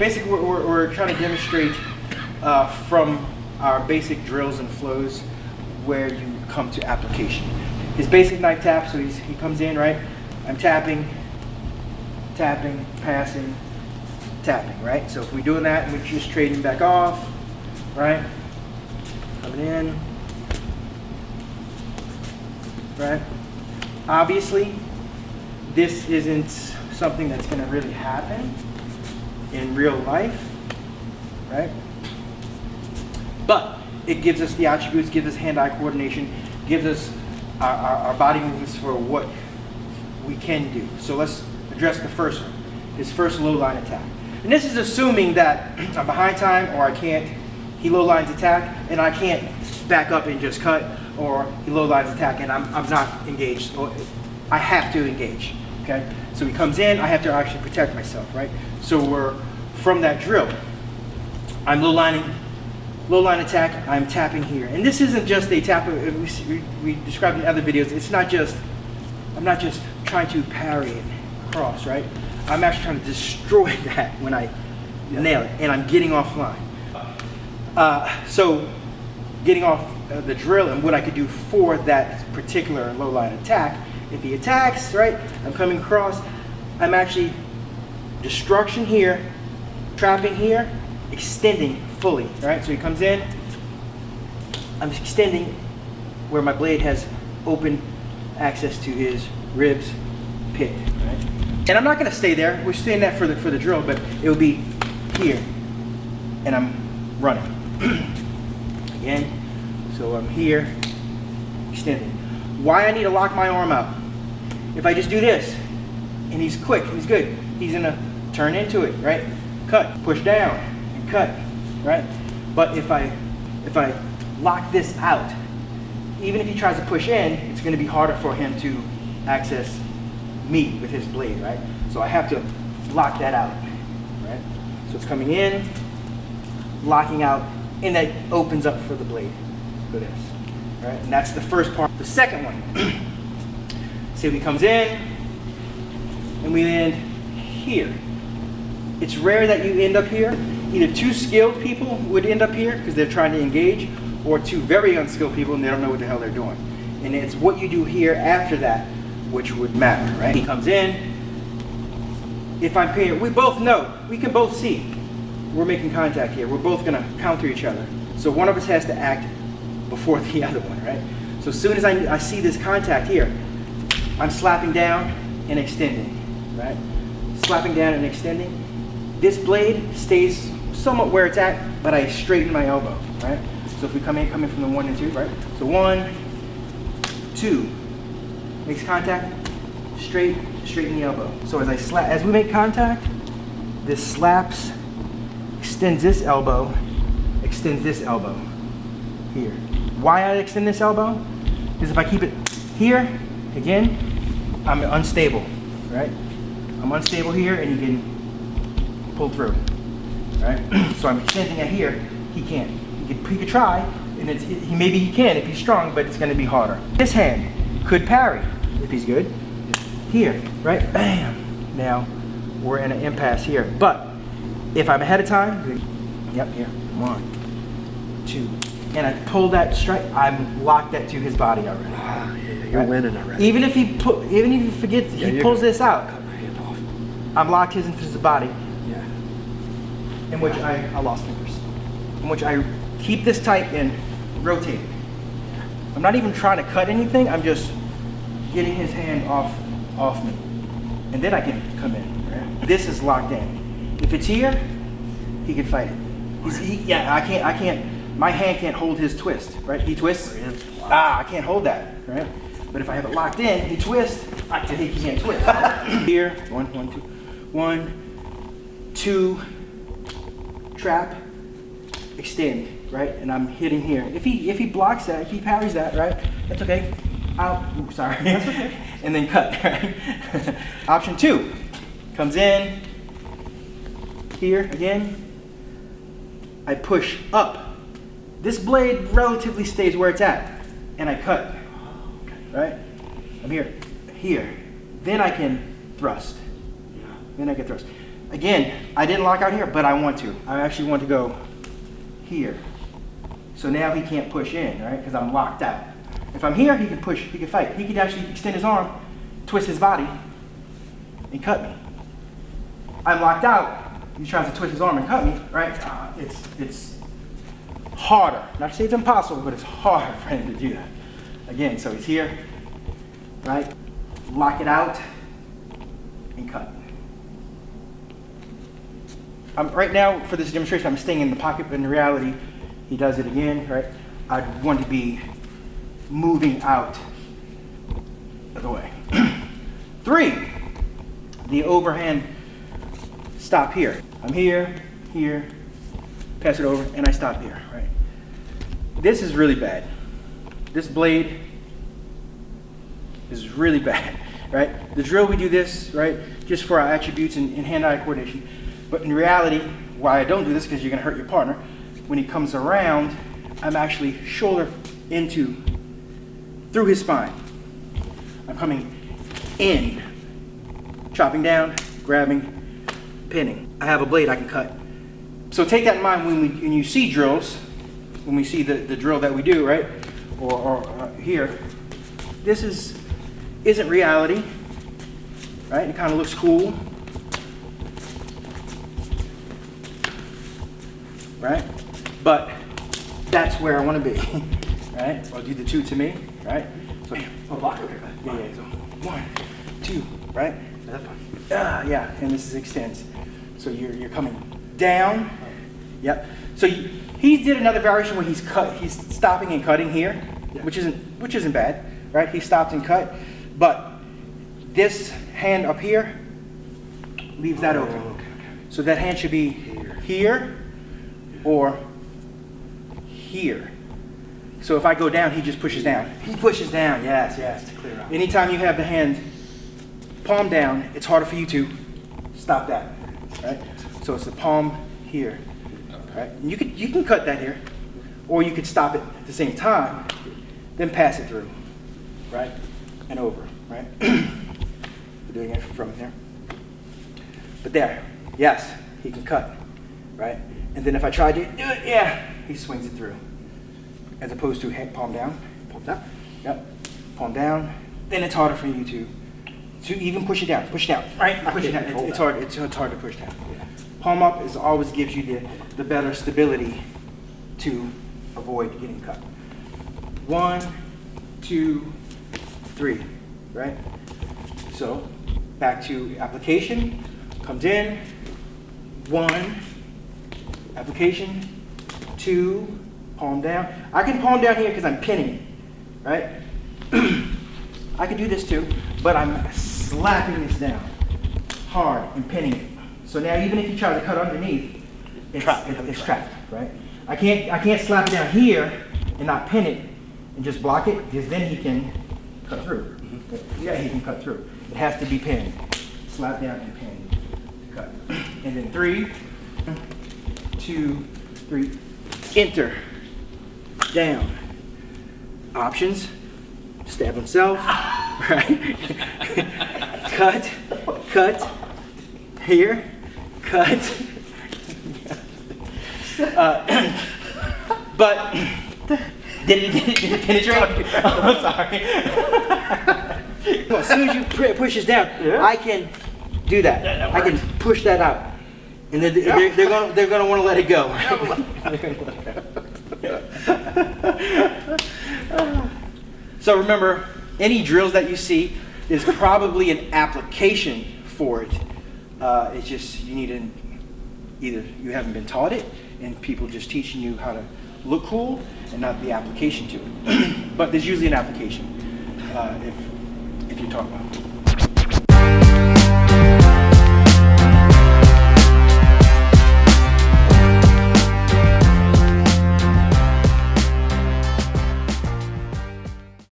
basically we're trying to demonstrate from our basic drills and flows where you come to application. His basic knife tap, so he comes in, right? I'm tapping, tapping, passing, tapping, right? So if we're doing that and we're just trading back off, right? Coming in, right? Obviously, this isn't something that's going to really happen in real life, right? But it gives us the attributes, gives us hand-eye coordination, gives us our body movements for what we can do. So let's address the first one, his first low line attack. And this is assuming that I'm behind time or I can't, he low lines attack and I can't back up and just cut, or he low lines attack and I'm not engaged, or I have to engage, okay? So he comes in, I have to actually protect myself, right? So we're, from that drill, I'm low line attack, I'm tapping here. And this isn't just a tap, we described in other videos, it's not just, I'm not just trying to parry it across, right? I'm actually trying to destroy that when I nail it, and I'm getting offline. So getting off the drill and what I could do for that particular low line attack, if he attacks, right, I'm coming across, I'm actually destruction here, trapping here, extending fully, right? So he comes in, I'm extending where my blade has open access to his ribs pit, right? And I'm not gonna stay there, we're staying that for the drill, but it will be here, and I'm running. Again, so I'm here, extending. Why I need to lock my arm out? If I just do this, and he's quick, he's good, he's gonna turn into it, right? Cut, push down, and cut, right? But if I lock this out, even if he tries to push in, it's gonna be harder for him to access me with his blade, right? So I have to lock that out, right? So it's coming in, locking out, and that opens up for the blade, for this, right? And that's the first part. The second one, say he comes in, and we land here. It's rare that you end up here. Either two skilled people would end up here because they're trying to engage, or two very unskilled people and they don't know what the hell they're doing. And it's what you do here after that which would matter, right? He comes in, if I'm here, we both know, we can both see we're making contact here. We're both gonna counter each other. So one of us has to act before the other one, right? So as soon as I see this contact here, I'm slapping down and extending, right? Slapping down and extending. This blade stays somewhat where it's at, but I straighten my elbow, right? So if we come in from the 1 and 2, right? So 1, 2, makes contact, straighten the elbow. So as we make contact, this slaps, extends this elbow here. Why I extend this elbow? Because if I keep it here, again, I'm unstable, right? I'm unstable here and he can pull through, right? So I'm extending it here, he can't. He could try, and maybe he can if he's strong, but it's gonna be harder. This hand could parry if he's good. Here, right? Bam! Now, we're in an impasse here. But if I'm ahead of time, yep, here, 1, 2, and I pull that strike, I'm locked that to his body already. Yeah, you're winning already. Even if he forgets, he pulls this out. Cut my hand off. I'm locked into his body. Yeah. In which I lost fingers. In which I keep this tight and rotate. I'm not even trying to cut anything. I'm just getting his hand off me, and then I can come in. Right? This is locked in. If it's here, he can fight it. I can't. My hand can't hold his twist. Right? He twists. I can't hold that. Right? But if I have it locked in, he twists. He can't twist. Here, 1, 2, trap, extend. Right? And I'm hitting here. If he blocks that, if he parries that, right? That's okay. Out. Oops, sorry. That's okay. And then cut. Right? Option 2 comes in here again. I push up. This blade relatively stays where it's at, and I cut. Right? I'm here. Then I can thrust. Again, I didn't lock out here, but I want to. I actually want to go here. So now he can't push in, right? Because I'm locked out. If I'm here, he can push, he can fight. He could actually extend his arm, twist his body, and cut me. I'm locked out. He tries to twist his arm and cut me, right? It's harder. Not to say it's impossible, but it's harder for him to do that. Again, so he's here, right? Lock it out and cut. Right now, for this demonstration, I'm staying in the pocket, but in reality, he does it again, right? I'd want to be moving out of the way. 3, the overhand stop here. I'm here, here, pass it over, and I stop here, right? This is really bad. This blade is really bad, right? The drill, we do this, right, just for our attributes and hand-eye coordination. But in reality, why I don't do this, because you're gonna hurt your partner, when he comes around, I'm actually shoulder through his spine. I'm coming in, chopping down, grabbing, pinning. I have a blade I can cut. So take that in mind when you see drills, when we see the drill that we do, right? Or here, this isn't reality, right? It kind of looks cool, right? But that's where I want to be, right? I'll do the 2 to me, right? So, block it. yeah. So 1, 2, right? Yeah, and this extends. So you're coming down. Yep. So he did another variation where he's stopping and cutting here, yeah, which isn't bad, right? He stopped and cut, but this hand up here leaves that open. Okay. So that hand should be here or here. So if I go down, he just pushes down. He pushes down, yes. To clear out. Anytime you have the hand palm down, it's harder for you to stop that, right? So it's the palm here, right? And you can cut that here, or you could stop it at the same time, then pass it through, right? And over, right? We're doing it from here. But there, yes, he can cut, right? And then if I try to do it, yeah, he swings it through. As opposed to palm down, yep, palm down. Then it's harder for you to even push it down, right? Push it down. It's hard to push down. Yeah. Palm up always gives you the better stability to avoid getting cut. 1, 2, 3, right? So back to application, comes in, 1, application, 2, palm down. I can palm down here because I'm pinning it, right? I can do this too, but I'm slapping this down hard and pinning it. So now even if you try to cut underneath, it's trapped, right? I can't slap it down here and not pin it and just block it, because then he can cut through. Yeah, he can cut through. It has to be pinned. Slap down and pin, cut. And then 3, 2, 3, enter. Down. Options. Stab himself. Right? Cut. Here. Cut. But did it penetrate? Oh, I'm sorry. As soon as you push this down, yeah, I can do that. I can push that out, and then they're gonna want to let it go. So remember, any drills that you see, there's probably an application for it. It's just you need either you haven't been taught it, and people just teaching you how to look cool, and not the application to it. But there's usually an application if you talk about it.